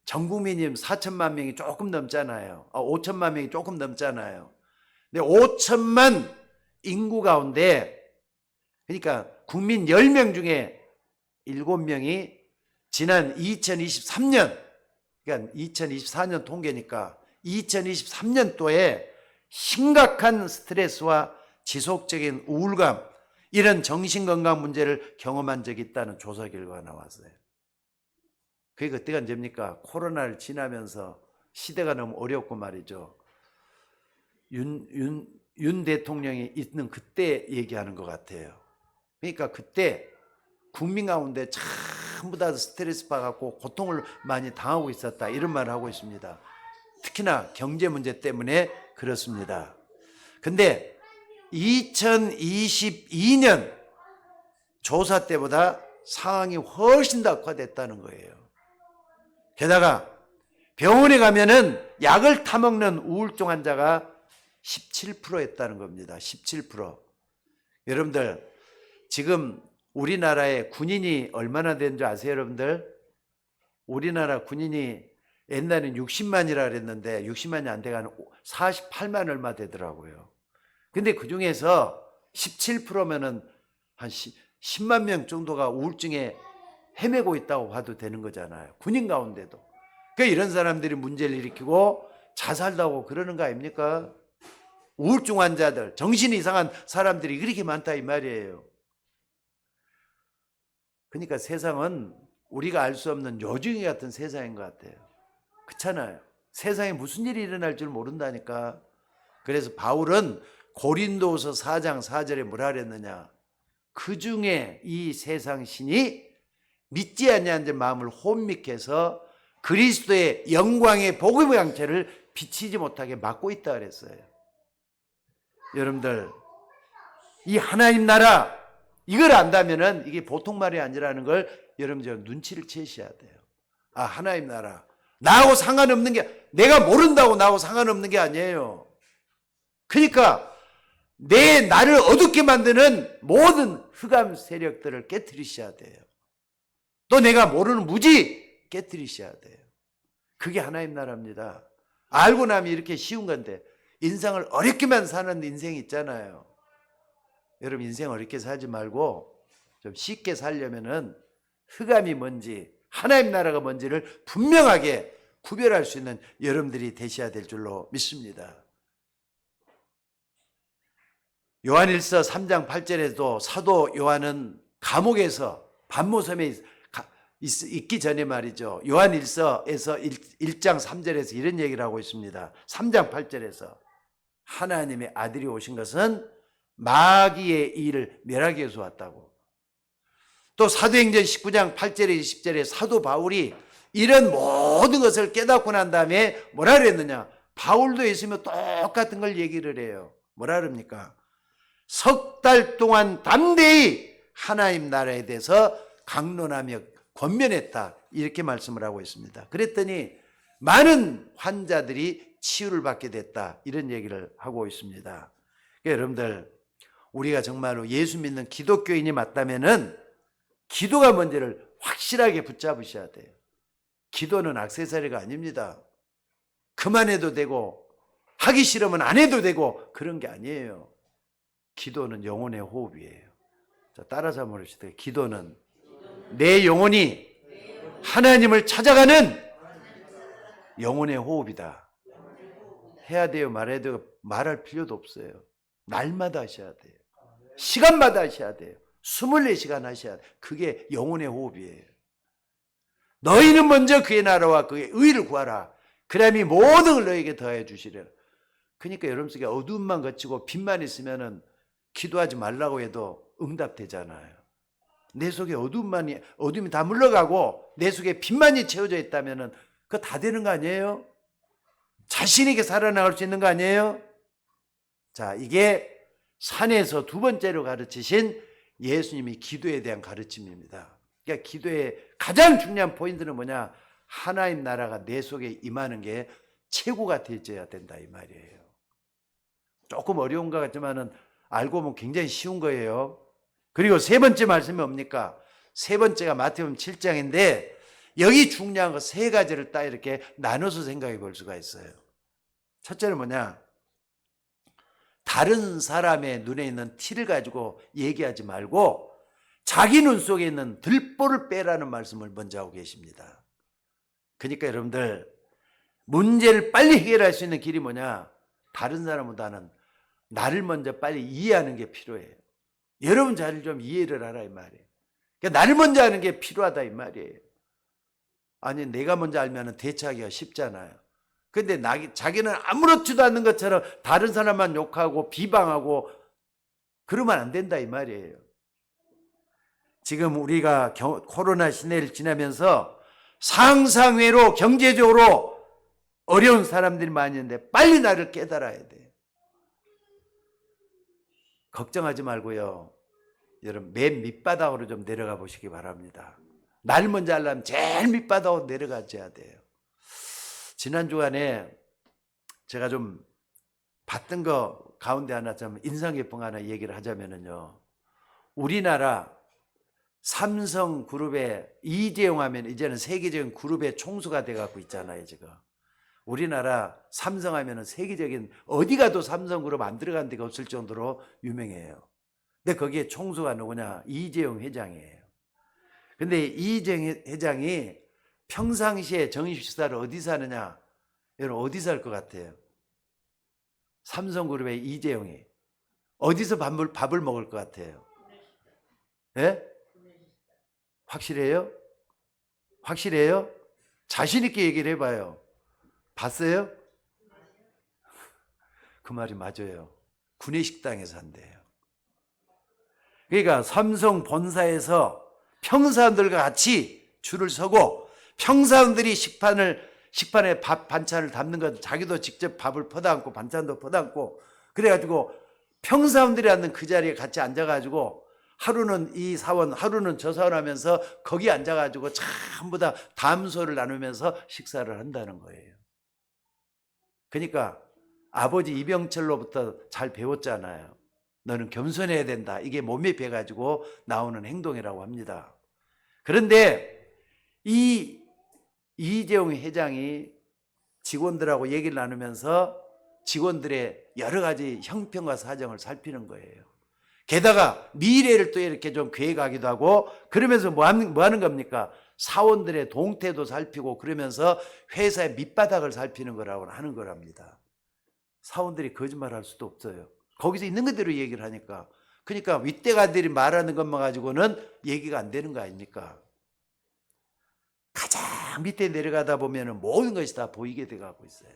전 국민이 4천만 명이 조금 넘잖아요. 5천만 명이 조금 넘잖아요. 근데 5천만 인구 가운데 그러니까 국민 10명 중에 7명이 지난 2023년 그러니까 2024년 통계니까 2023년도에 심각한 스트레스와 지속적인 우울감 이런 정신건강 문제를 경험한 적이 있다는 조사 결과가 나왔어요. 그게 그때가 언제입니까? 코로나를 지나면서 시대가 너무 어렵고 말이죠. 윤 대통령이 있는 그때 얘기하는 것 같아요. 그러니까 그때 국민 가운데 전부 다 스트레스 받고 고통을 많이 당하고 있었다 이런 말을 하고 있습니다. 특히나 경제 문제 때문에 그렇습니다. 근데 2022년 조사 때보다 상황이 훨씬 더 악화됐다는 거예요. 게다가 병원에 가면은 약을 타먹는 우울증 환자가 17% 했다는 겁니다. 17%. 여러분들 지금 우리나라에 군인이 얼마나 되는 줄 아세요, 여러분들? 우리나라 군인이 옛날엔 60만이라 그랬는데 60만이 안 돼가는 48만 얼마 되더라고요. 근데 그 중에서 17%면은 한 10만 명 정도가 우울증에 헤매고 있다고 봐도 되는 거잖아요. 군인 가운데도. 그러니까 이런 사람들이 문제를 일으키고 자살도 하고 그러는 거 아닙니까? 우울증 환자들, 정신이 이상한 사람들이 그렇게 많다 이 말이에요. 그러니까 세상은 우리가 알 수 없는 요중이 같은 세상인 것 같아요. 그렇잖아요. 세상에 무슨 일이 일어날 줄 모른다니까. 그래서 바울은 고린도서 4장 4절에 뭐라 그랬느냐. 그 중에 이 세상 신이 믿지 아니하는 자 마음을 혼미케 해서 그리스도의 영광의 복음의 양채를 비치지 못하게 막고 있다 그랬어요. 여러분들 이 하나님 나라 이걸 안다면은 이게 보통 말이 아니라는 걸 여러분들 눈치를 채셔야 돼요. 아, 하나님 나라 나하고 상관없는 게, 내가 모른다고 나하고 상관없는 게 아니에요. 그러니까 나를 어둡게 만드는 모든 흑암 세력들을 깨트리셔야 돼요. 또 내가 모르는 무지 깨트리셔야 돼요. 그게 하나님 나라입니다. 알고 나면 이렇게 쉬운 건데 인생을 어렵게만 사는 인생이 있잖아요. 여러분 인생 어렵게 살지 말고 좀 쉽게 살려면은 흑암이 뭔지 하나님 나라가 뭔지를 분명하게 구별할 수 있는 여러분들이 되셔야 될 줄로 믿습니다. 요한일서 3장 8절에도 사도 요한은 감옥에서 반모섬에 있기 전에 말이죠. 요한일서에서 1장 3절에서 이런 얘기를 하고 있습니다. 3장 8절에서 하나님의 아들이 오신 것은 마귀의 일을 멸하기 위해서 왔다고. 또 사도행전 19장 8절에 20절에 사도 바울이 이런 모든 것을 깨닫고 난 다음에 뭐라 그랬느냐. 바울도 있으면 똑같은 걸 얘기를 해요. 뭐라 그럽니까? 석 달 동안 담대히 하나님 나라에 대해서 강론하며 권면했다. 이렇게 말씀을 하고 있습니다. 그랬더니 많은 환자들이 치유를 받게 됐다. 이런 얘기를 하고 있습니다. 그러니까 여러분들 우리가 정말로 예수 믿는 기독교인이 맞다면은 기도가 뭔지를 확실하게 붙잡으셔야 돼요. 기도는 액세서리가 아닙니다. 그만해도 되고 하기 싫으면 안 해도 되고 그런 게 아니에요. 기도는 영혼의 호흡이에요. 자, 따라서 모릅시다. 기도는 내 영혼이 하나님을 찾아가는 영혼의 호흡이다. 해야 돼요, 말해야 돼요. 말할 필요도 없어요. 날마다 하셔야 돼요. 시간마다 하셔야 돼요. 24시간 하셔야 돼요. 그게 영혼의 호흡이에요. 너희는 먼저 그의 나라와 그의 의를 구하라. 그러면 모든 걸 너에게 더해 주시리라. 그러니까 여러분 속에 어두움만 거치고 빛만 있으면은 기도하지 말라고 해도 응답되잖아요. 내 속에 어둠이 다 물러가고 내 속에 빛만이 채워져 있다면은 그거 다 되는 거 아니에요? 자신 있게 살아나갈 수 있는 거 아니에요? 자, 이게 산에서 두 번째로 가르치신 예수님이 기도에 대한 가르침입니다. 그러니까 기도의 가장 중요한 포인트는 뭐냐? 하나님 나라가 내 속에 임하는 게 최고가 되어야 된다 이 말이에요. 조금 어려운 것 같지만은 알고 보면 굉장히 쉬운 거예요. 그리고 세 번째 말씀이 뭡니까? 세 번째가 마태복음 7장인데 여기 중요한 거 세 가지를 딱 이렇게 나눠서 생각해 볼 수가 있어요. 첫째는 뭐냐? 다른 사람의 눈에 있는 티를 가지고 얘기하지 말고 자기 눈 속에 있는 들보를 빼라는 말씀을 먼저 하고 계십니다. 그러니까 여러분들 문제를 빨리 해결할 수 있는 길이 뭐냐? 다른 사람보다는 나를 먼저 빨리 이해하는 게 필요해요. 여러분 자를 좀 이해를 하라 이 말이에요. 그러니까 나를 먼저 하는 게 필요하다 이 말이에요. 아니 내가 먼저 알면 대처하기가 쉽잖아요. 근데 자기는 아무렇지도 않는 것처럼 다른 사람만 욕하고 비방하고 그러면 안 된다 이 말이에요. 지금 우리가 코로나 시대를 지나면서 상상외로 경제적으로 어려운 사람들이 많이 있는데 빨리 나를 깨달아야 돼요. 걱정하지 말고요. 여러분 맨 밑바닥으로 좀 내려가 보시기 바랍니다. 날 먼저 하려면 제일 밑바닥으로 내려가줘야 돼요. 지난 주간에 제가 좀 봤던 거 가운데 하나 좀 인상 깊은 거 하나 얘기를 하자면은요. 우리나라 삼성그룹의 이재용 하면 이제는 세계적인 그룹의 총수가 돼갖고 있잖아요, 지금. 우리나라 삼성 하면은 세계적인 어디 가도 삼성그룹 안 들어간 데가 없을 정도로 유명해요. 근데 거기에 총수가 누구냐? 이재용 회장이에요. 근데 이재용 회장이 평상시에 정식식사를 어디서 하느냐? 여러분 어디서 할 것 같아요? 삼성그룹의 이재용이 어디서 밥을 먹을 것 같아요? 예? 확실해요? 확실해요? 자신 있게 얘기를 해봐요. 봤어요? 그 말이 맞아요. 구내식당에서 한대요. 그러니까 삼성 본사에서 평사원들과 같이 줄을 서고 평사원들이 식판에 밥 반찬을 담는 것, 자기도 직접 밥을 퍼담고 반찬도 퍼담고 그래가지고 평사원들이 앉는 그 자리에 같이 앉아가지고 하루는 이 사원, 하루는 저 사원 하면서 거기 앉아가지고 전부 다 담소를 나누면서 식사를 한다는 거예요. 그러니까 아버지 이병철로부터 잘 배웠잖아요. 너는 겸손해야 된다. 이게 몸에 배가지고 나오는 행동이라고 합니다. 그런데 이 이재용 회장이 직원들하고 얘기를 나누면서 직원들의 여러 가지 형편과 사정을 살피는 거예요. 게다가 미래를 또 이렇게 좀 계획하기도 하고 그러면서 뭐 하는 겁니까? 사원들의 동태도 살피고 그러면서 회사의 밑바닥을 살피는 거라고 하는 거랍니다. 사원들이 거짓말할 수도 없어요. 거기서 있는 그대로 얘기를 하니까. 그러니까 윗대가들이 말하는 것만 가지고는 얘기가 안 되는 거 아닙니까? 가장 밑에 내려가다 보면 모든 것이 다 보이게 돼가고 있어요.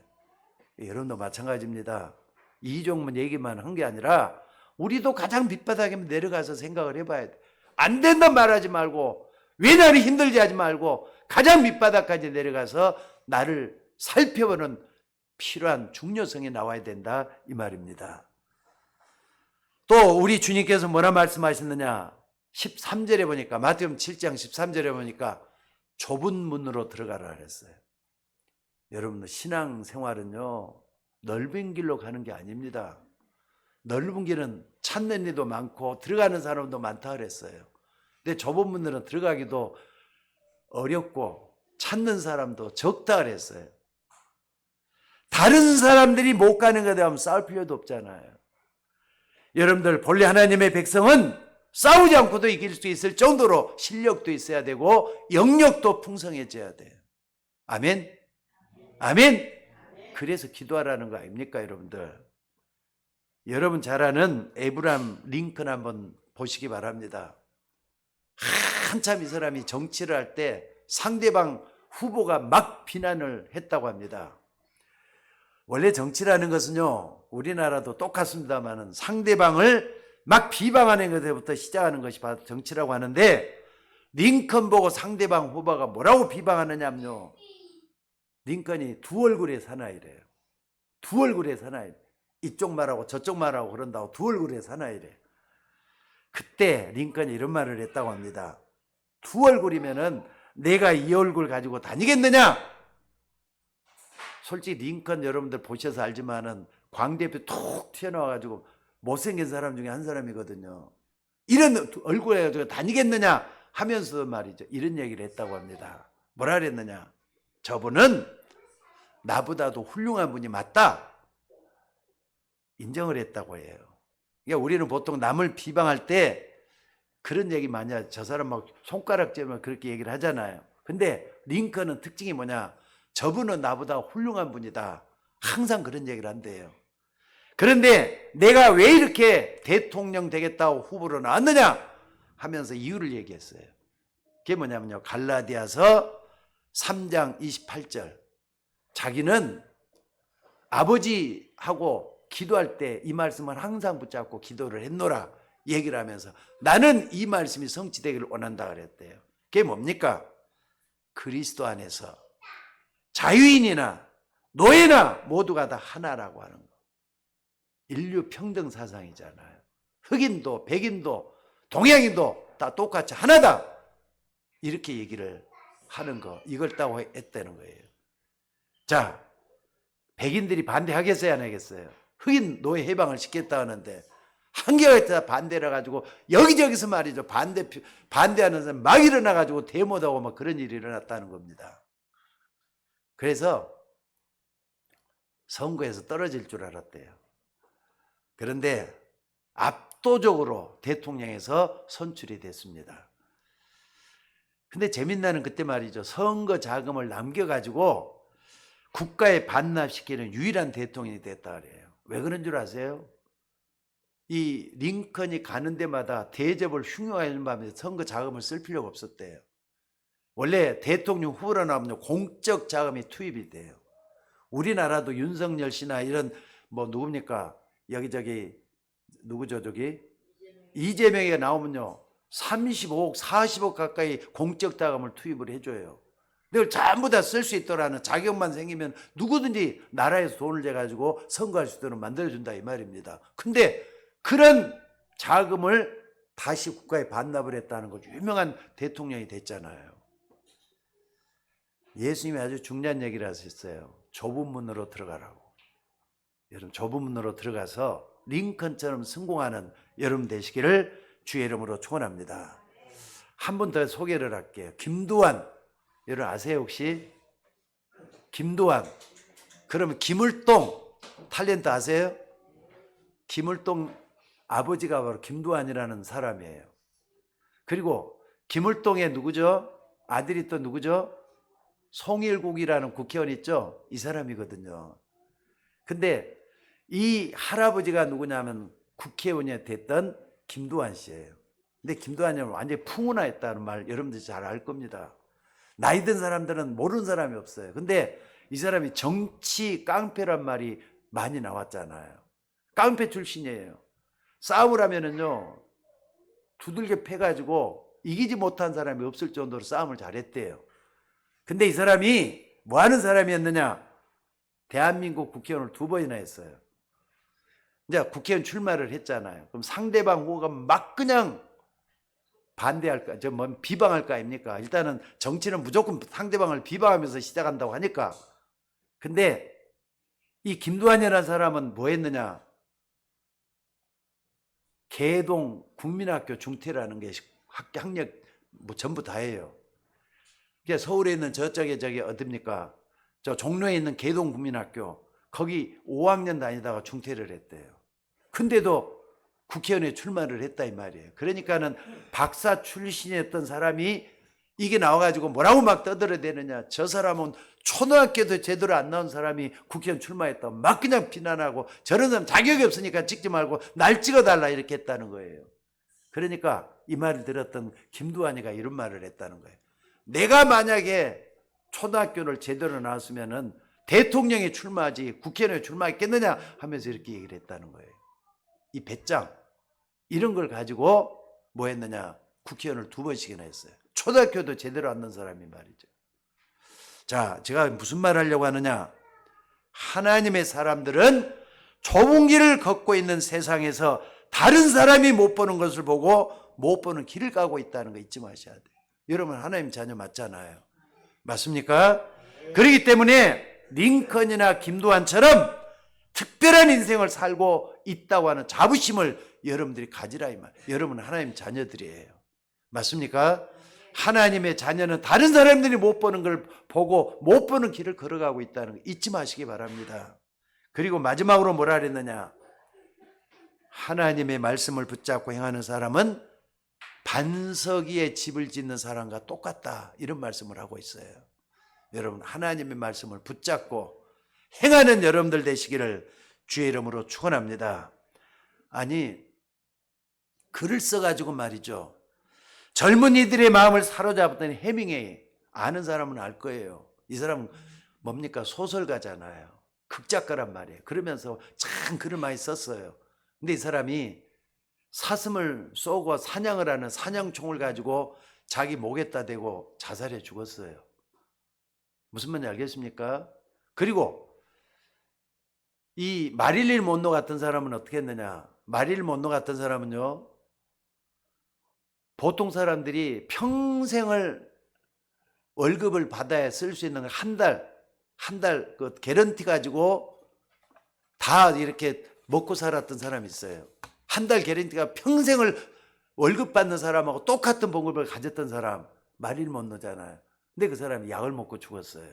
여러분도 마찬가지입니다. 이종문 얘기만 한 게 아니라 우리도 가장 밑바닥에 내려가서 생각을 해봐야 돼. 안 된다 말하지 말고 왜 나를 힘들게 하지 말고 가장 밑바닥까지 내려가서 나를 살펴보는 필요한 중요성이 나와야 된다 이 말입니다. 또 우리 주님께서 뭐라 말씀하셨느냐? 13절에 보니까 마태복음 7장 13절에 보니까 좁은 문으로 들어가라 그랬어요. 여러분 신앙생활은요 넓은 길로 가는 게 아닙니다. 넓은 길은 찾는 이도 많고 들어가는 사람도 많다 그랬어요. 근데 좁은 문으로 들어가기도 어렵고 찾는 사람도 적다 그랬어요. 다른 사람들이 못 가는 것에 대한 싸울 필요도 없잖아요. 여러분들 본래 하나님의 백성은 싸우지 않고도 이길 수 있을 정도로 실력도 있어야 되고 영역도 풍성해져야 돼요. 아멘? 아멘? 그래서 기도하라는 거 아닙니까 여러분들? 여러분 잘 아는 에브라함 링컨 한번 보시기 바랍니다. 한참 이 사람이 정치를 할 때 상대방 후보가 막 비난을 했다고 합니다. 원래 정치라는 것은요 우리나라도 똑같습니다만 상대방을 막 비방하는 것부터 시작하는 것이 바로 정치라고 하는데 링컨 보고 상대방 후보가 뭐라고 비방하느냐면요 링컨이 두 얼굴의 사나이래요. 두 얼굴의 사나이. 이쪽 말하고 저쪽 말하고 그런다고 두 얼굴의 사나이래. 그때 링컨이 이런 말을 했다고 합니다. 두 얼굴이면은 내가 이 얼굴 가지고 다니겠느냐? 솔직히 링컨 여러분들 보셔서 알지만은 광대뼈 툭 튀어나와가지고 못생긴 사람 중에 한 사람이거든요. 이런 얼굴 가지고 다니겠느냐 하면서 말이죠. 이런 얘기를 했다고 합니다. 뭐라 그랬느냐? 저분은 나보다도 훌륭한 분이 맞다. 인정을 했다고 해요. 그러니까 우리는 보통 남을 비방할 때 그런 얘기 많이 하죠. 저 사람 막 손가락질만 그렇게 얘기를 하잖아요. 근데 링컨은 특징이 뭐냐? 저분은 나보다 훌륭한 분이다. 항상 그런 얘기를 한대요. 그런데 내가 왜 이렇게 대통령 되겠다고 후보로 나왔느냐? 하면서 이유를 얘기했어요. 그게 뭐냐면요. 갈라디아서 3장 28절. 자기는 아버지하고 기도할 때 이 말씀을 항상 붙잡고 기도를 했노라 얘기를 하면서 나는 이 말씀이 성취되기를 원한다 그랬대요. 그게 뭡니까? 그리스도 안에서 자유인이나 노예나 모두가 다 하나라고 하는 거. 인류 평등 사상이잖아요. 흑인도 백인도 동양인도 다 똑같이 하나다 이렇게 얘기를 하는 거 이걸 따고 했다는 거예요. 자, 백인들이 반대하겠어요 안 하겠어요? 흑인 노예 해방을 시켰다 하는데 한겨레에다 반대를 해가지고 여기저기서 말이죠. 반대하는 사람 막 일어나가지고 데모도 하고 막 그런 일이 일어났다는 겁니다. 그래서 선거에서 떨어질 줄 알았대요. 그런데 압도적으로 대통령에서 선출이 됐습니다. 근데 재밌나는 그때 말이죠. 선거 자금을 남겨가지고 국가에 반납시키는 유일한 대통령이 됐다 그래요. 왜 그런 줄 아세요? 이 링컨이 가는 데마다 대접을 흉흉하면서 선거 자금을 쓸 필요가 없었대요. 원래 대통령 후보로 나오면 공적 자금이 투입이 돼요. 우리나라도 윤석열 씨나 이런 뭐 누굽니까? 여기저기 누구죠 저기? 이재명이 나오면요 35억 40억 가까이 공적 자금을 투입을 해줘요. 이걸 전부 다 쓸 수 있도라는 자격만 생기면 누구든지 나라에서 돈을 내가지고 선거할 수 있도록 만들어준다 이 말입니다. 근데 그런 자금을 다시 국가에 반납을 했다는 거죠. 유명한 대통령이 됐잖아요. 예수님이 아주 중요한 얘기를 하셨어요. 좁은 문으로 들어가라고. 여러분 좁은 문으로 들어가서 링컨처럼 성공하는 여러분 되시기를 주의 이름으로 축원합니다. 한 분 더 소개를 할게요. 김두한. 여러분 아세요 혹시? 김두한. 그러면 김을동 탤런트 아세요? 김을동 아버지가 바로 김두한이라는 사람이에요. 그리고 김을동의 누구죠? 아들이 또 누구죠? 송일국이라는 국회의원 있죠? 이 사람이거든요. 근데 이 할아버지가 누구냐면 국회의원이 됐던 김두한 씨예요. 근데 김두한이 완전히 풍운하였다는 말 여러분들이 잘 알 겁니다. 나이 든 사람들은 모르는 사람이 없어요. 근데 이 사람이 정치 깡패란 말이 많이 나왔잖아요. 깡패 출신이에요. 싸움을 하면은요 두들겨 패가지고 이기지 못한 사람이 없을 정도로 싸움을 잘했대요. 근데 이 사람이 뭐 하는 사람이었느냐? 대한민국 국회의원을 2번이나 했어요. 이제 국회의원 출마를 했잖아요. 그럼 상대방 후보가 막 그냥 반대할까, 뭐 비방할 거 아닙니까? 일단은 정치는 무조건 상대방을 비방하면서 시작한다고 하니까. 근데 이 김두한이라는 사람은 뭐 했느냐? 개동 국민학교 중퇴라는 게 학력 뭐 전부 다예요. 그러니까 서울에 있는 저쪽에 저기 어딥니까? 저 종로에 있는 개동 국민학교 거기 5학년 다니다가 중퇴를 했대요. 근데도 국회의원에 출마를 했다 이 말이에요. 그러니까는 박사 출신이었던 사람이 이게 나와가지고 뭐라고 막 떠들어대느냐. 저 사람은 초등학교도 제대로 안 나온 사람이 국회의원 출마했다. 막 그냥 비난하고 저런 사람 자격이 없으니까 찍지 말고 날 찍어달라 이렇게 했다는 거예요. 그러니까 이 말을 들었던 김두한이가 이런 말을 했다는 거예요. 내가 만약에 초등학교를 제대로 나왔으면은 대통령이 출마하지 국회의원에 출마했겠느냐 하면서 이렇게 얘기를 했다는 거예요. 이 배짱 이런 걸 가지고 뭐 했느냐 국회의원을 2번씩이나 했어요. 초등학교도 제대로 안 넣은 사람이 말이죠. 자, 제가 무슨 말 하려고 하느냐? 하나님의 사람들은 좁은 길을 걷고 있는 세상에서 다른 사람이 못 보는 것을 보고 못 보는 길을 가고 있다는 거 잊지 마셔야 돼요. 여러분 하나님 자녀 맞잖아요. 맞습니까? 그렇기 때문에 링컨이나 김두한처럼 특별한 인생을 살고 있다고 하는 자부심을 여러분들이 가지라 이 말. 여러분은 하나님 자녀들이에요. 맞습니까? 하나님의 자녀는 다른 사람들이 못 보는 걸 보고 못 보는 길을 걸어가고 있다는 거 잊지 마시기 바랍니다. 그리고 마지막으로 뭐라 그랬느냐? 하나님의 말씀을 붙잡고 행하는 사람은 반석 위에 집을 짓는 사람과 똑같다. 이런 말씀을 하고 있어요. 여러분 하나님의 말씀을 붙잡고 행하는 여러분들 되시기를 주의 이름으로 축원합니다. 아니 글을 써가지고 말이죠. 젊은이들의 마음을 사로잡았던 해밍웨이 아는 사람은 알 거예요. 이 사람은 뭡니까? 소설가잖아요. 극작가란 말이에요. 그러면서 참 글을 많이 썼어요. 근데 이 사람이 사슴을 쏘고 사냥을 하는 사냥총을 가지고 자기 목에다 대고 자살해 죽었어요. 무슨 말인지 알겠습니까? 그리고 이 마릴린 먼로 같은 사람은 어떻게 했느냐? 마릴린 먼로 같은 사람은요, 보통 사람들이 평생을 월급을 받아야 쓸 수 있는 한 달 그 개런티 가지고 다 이렇게 먹고 살았던 사람이 있어요. 한 달 개런티가 평생을 월급 받는 사람하고 똑같은 봉급을 가졌던 사람 말일 못 넣잖아요. 근데 그 사람이 약을 먹고 죽었어요.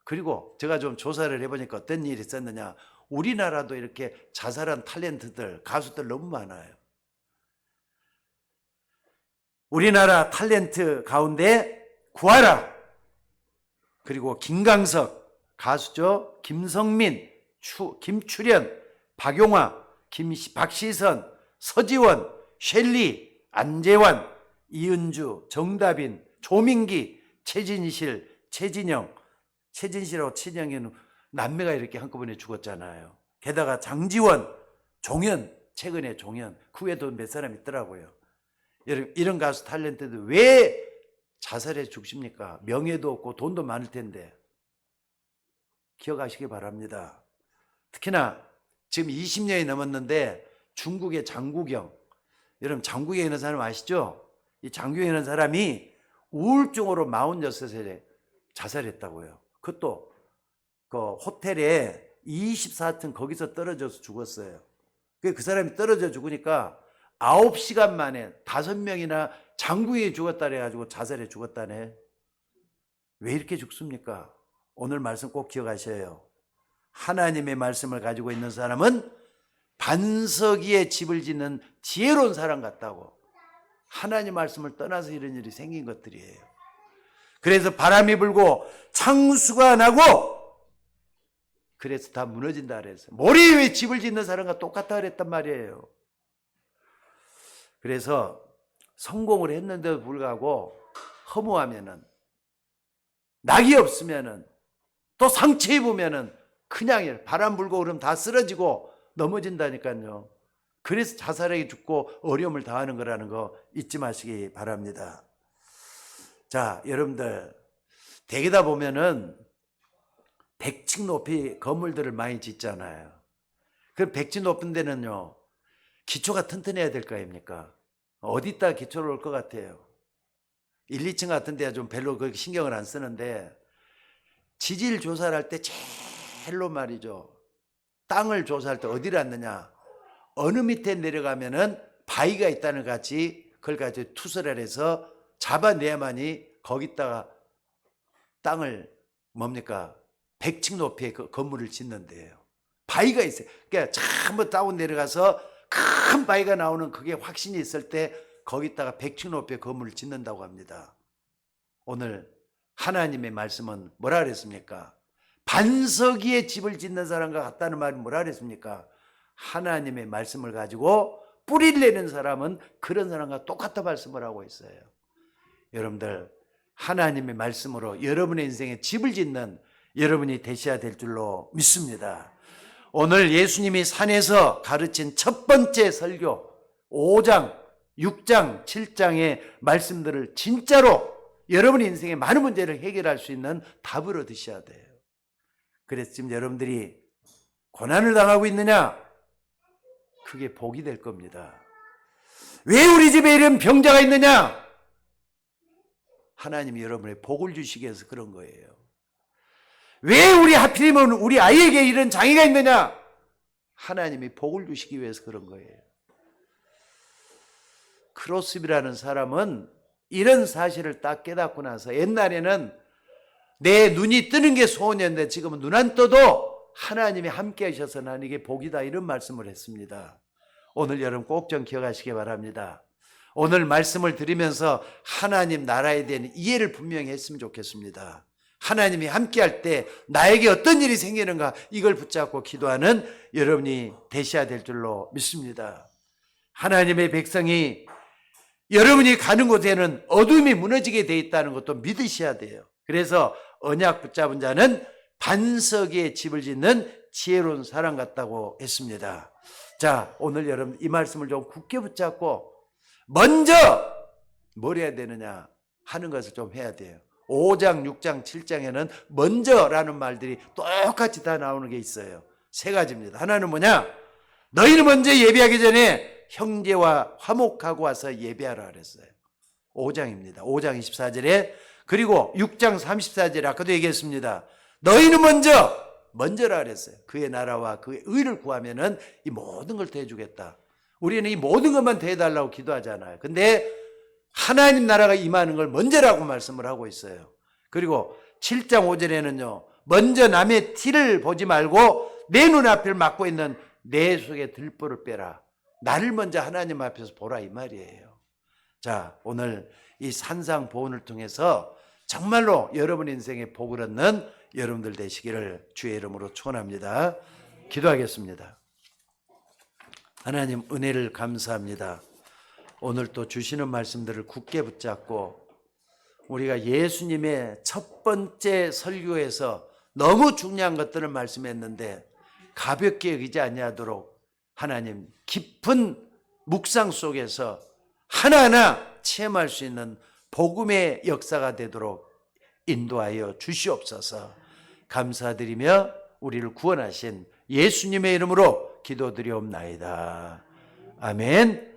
그리고 제가 좀 조사를 해보니까 어떤 일이 있었느냐. 우리나라도 이렇게 자살한 탤런트들, 가수들 너무 많아요. 우리나라 탤런트 가운데 구하라, 그리고 김광석 가수죠. 김성민, 김출현, 박용화, 박시선, 서지원, 셸리, 안재환, 이은주, 정다빈, 조민기, 최진실, 최진영, 최진실하고 최진영에는 남매가 이렇게 한꺼번에 죽었잖아요. 게다가 장지원, 종현, 최근에 종현, 그 외에도 몇 사람 있더라고요. 이런 가수 탤런트들 왜 자살해 죽습니까? 명예도 없고 돈도 많을 텐데. 기억하시기 바랍니다. 특히나 지금 20년이 넘었는데 중국의 장국영, 여러분 장국영에 있는 사람 아시죠? 이 장국영에 있는 사람이 우울증으로 46살에 자살했다고요. 그것도 그 호텔에 24층 거기서 떨어져서 죽었어요. 그 사람이 떨어져 죽으니까 9시간 만에 5명이나 장국영이 죽었다 그래가지고 자살해 죽었다네. 왜 이렇게 죽습니까? 오늘 말씀 꼭 기억하셔요. 하나님의 말씀을 가지고 있는 사람은 반석 위에 집을 짓는 지혜로운 사람 같다고. 하나님 말씀을 떠나서 이런 일이 생긴 것들이에요. 그래서 바람이 불고 창수가 나고 그래서 다 무너진다 그랬어요. 모래 위에 집을 짓는 사람과 똑같다 그랬단 말이에요. 그래서 성공을 했는데도 불구하고 허무하면은, 낙이 없으면은, 또 상처 입으면은 그냥 바람 불고 그러면 다 쓰러지고 넘어진다니까요. 그래서 자살하게 죽고 어려움을 당하는 거라는 거 잊지 마시기 바랍니다. 자, 여러분들 대개다 보면은 100층 높이 건물들을 많이 짓잖아요. 그 100층 높은 데는요, 기초가 튼튼해야 될 거 아닙니까? 어디다 기초를 올 것 같아요? 1, 2층 같은 데가 좀 별로 그렇게 신경을 안 쓰는데, 지질 조사를 할 때 제일로 말이죠, 땅을 조사할 때 어디를 앉느냐, 어느 밑에 내려가면은 바위가 있다는 같이 그걸 가지고 투서를 해서 잡아내야만이 거기다가 땅을 뭡니까 100층 높이의 그 건물을 짓는데요. 바위가 있어요. 그러니까 한번 따고 내려가서 큰 바위가 나오는 그게 확신이 있을 때 거기다가 100층 높이의 건물을 짓는다고 합니다. 오늘 하나님의 말씀은 뭐라 그랬습니까? 반석 위에 집을 짓는 사람과 같다는 말이 뭐라 그랬습니까? 하나님의 말씀을 가지고 뿌리를 내는 사람은 그런 사람과 똑같다 말씀을 하고 있어요. 여러분들 하나님의 말씀으로 여러분의 인생에 집을 짓는 여러분이 되셔야 될 줄로 믿습니다. 오늘 예수님이 산에서 가르친 첫 번째 설교 5장, 6장, 7장의 말씀들을 진짜로 여러분의 인생의 많은 문제를 해결할 수 있는 답으로 드셔야 돼요. 그래서 지금 여러분들이 고난을 당하고 있느냐? 그게 복이 될 겁니다. 왜 우리 집에 이런 병자가 있느냐? 하나님이 여러분의 복을 주시기 위해서 그런 거예요. 왜 하필이면 우리 아이에게 이런 장애가 있느냐? 하나님이 복을 주시기 위해서 그런 거예요. 크로스비라는 사람은 이런 사실을 딱 깨닫고 나서, 옛날에는 내 눈이 뜨는 게 소원이었는데 지금은 눈 안 떠도 하나님이 함께 하셔서 나는 이게 복이다, 이런 말씀을 했습니다. 오늘 여러분 꼭 좀 기억하시기 바랍니다. 오늘 말씀을 들으면서 하나님 나라에 대한 이해를 분명히 했으면 좋겠습니다. 하나님이 함께 할 때 나에게 어떤 일이 생기는가, 이걸 붙잡고 기도하는 여러분이 되셔야 될 줄로 믿습니다. 하나님의 백성이 여러분이 가는 곳에는 어둠이 무너지게 돼 있다는 것도 믿으셔야 돼요. 그래서 언약 붙잡은 자는 반석 위에 집을 짓는 지혜로운 사람 같다고 했습니다. 자, 오늘 여러분 이 말씀을 좀 굳게 붙잡고 먼저 뭘 해야 되느냐 하는 것을 좀 해야 돼요. 5장, 6장, 7장에는 먼저라는 말들이 똑같이 다 나오는 게 있어요. 세 가지입니다. 하나는 뭐냐? 너희는 먼저 예배하기 전에 형제와 화목하고 와서 예배하라 그랬어요. 5장입니다. 5장 24절에, 그리고 6장 34절에 아까도 얘기했습니다. 너희는 먼저 먼저라 그랬어요. 그의 나라와 그의 의를 구하면은 이 모든 걸 더해주겠다. 우리는 이 모든 것만 더해달라고 기도하잖아요. 근데 하나님 나라가 임하는 걸 먼저라고 말씀을 하고 있어요. 그리고 7장 5절에는요. 먼저 남의 티를 보지 말고 내 눈앞을 막고 있는 내 속에 들보를 빼라. 나를 먼저 하나님 앞에서 보라 이 말이에요. 자, 오늘 이 산상보훈을 통해서 정말로 여러분 인생에 복을 얻는 여러분들 되시기를 주의 이름으로 축원합니다. 기도하겠습니다. 하나님 은혜를 감사합니다. 오늘 또 주시는 말씀들을 굳게 붙잡고 우리가 예수님의 첫 번째 설교에서 너무 중요한 것들을 말씀했는데 가볍게 여기지 아니하도록 하나님 깊은 묵상 속에서 하나하나 체험할 수 있는 복음의 역사가 되도록 인도하여 주시옵소서. 감사드리며 우리를 구원하신 예수님의 이름으로 기도드리옵나이다. 아멘.